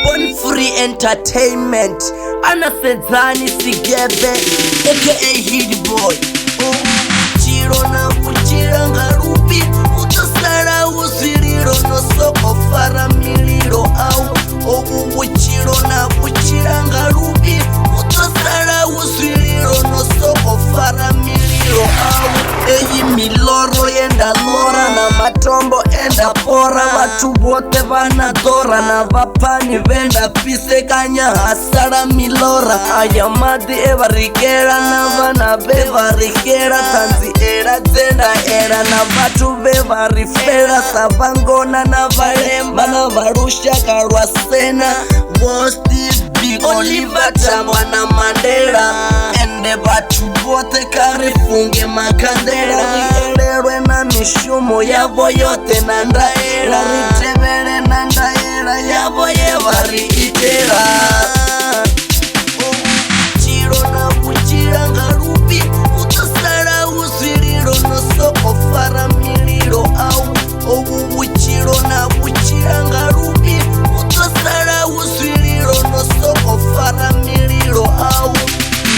Born Free Entertainment, anasedzani Sigebe aka Hit Boy. Uchiro na kuchira ngarubi, utosala uzililo nosoko fara mililo au. Uchiro na kuchira ngarubi, utosala uzililo nosoko fara mililo au. Eyi miloro yenda lora na matombo enda pora. Watu wote vanadora na vapani venda pisekanya hasara milora. Ayamadhi evarikera na vana bevarikera. Tanzi era zenda era na vatu bevarifera. Savangona na valemba na varusha karwasena. Wosti Big Oliver Tambo na Mandela. Ende vatu vote karifunge makandela. Rielewe na mishumo yavo yote na ndaera. Ritevele na ndaera yavo yevari itera. Uchiro na kuchira ngarubi, utosala uzililo nosoko fara mililo au. Uchiro na kuchira ngarubi, utosala uzililo nosoko fara mililo au.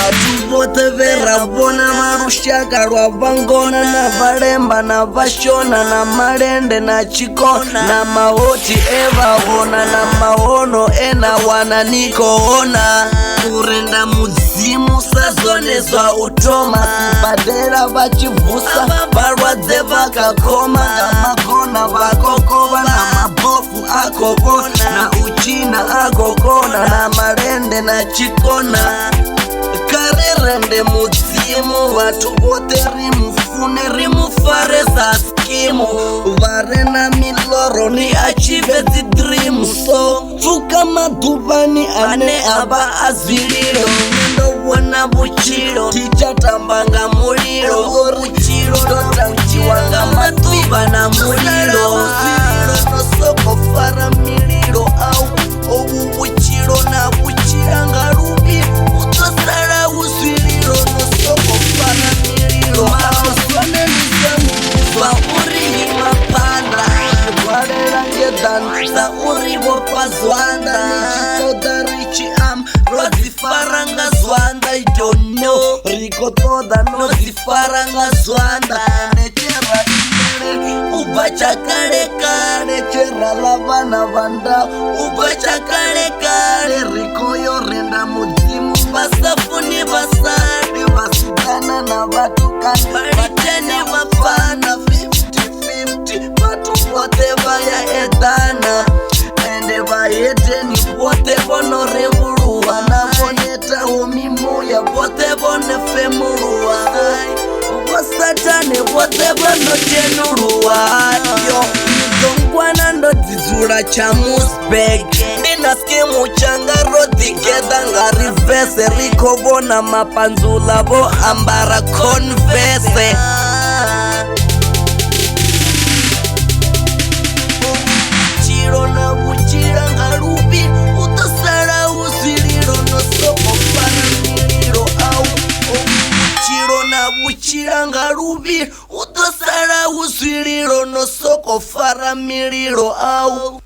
Atu vote vera bona marusha karwa vangona na valemba na vashona na malende na chikona na mahoti eva hona na maono ena wana nikoona. Kurenda muzimu sazone zwa utoma. Badera vachivusa varwadze vakakoma. Makona vakokova na mabofu akokona. Na uchina akokona na malende na chikona. Karirende muzimu watu wote rimufune rimufare za skimu. Varena miloro ni achieve the dream. So fuka madhuvani ane aba azililo. Ndo wana buchiro ticha tambanga muliro. Uchiro tota uchiwanga madhuva na muliro. Nosoko fara miliro au. Uchiro na uchira ngarubi, utosala uzililo nosoko fara miliro au. Swane nizamu wa uri mapanda. Walela ngedan za uri wopa zwanda. Nijitoda richi am rozi faranga zwanda. I don't know riko toda nozi faranga zwanda. Nechera ubacha kare kare. Chera lavana vanda ubacha kare kare. Riko yorenda muzimu basafuni basade. Basudana na vatukani batene vafana 50-50. Vatu vote vaya edana. Ende vaeteni vote vono revuruwa. Na voneta umimoya vote vone femuruwa. Vasatane vote vono tenuruwa. Yo mdongwana ndo dzizura cha musbeg. Ndina skimu changa rodigeda ngari vese. Riko vona mapanzula vo ambara konvese. Uchiro na kuchira ngarubi, utosala uzililo nosoko fara mililo au. Uchiro na kuchira ngarubi, utosala uzililo nosoko fara mililo au.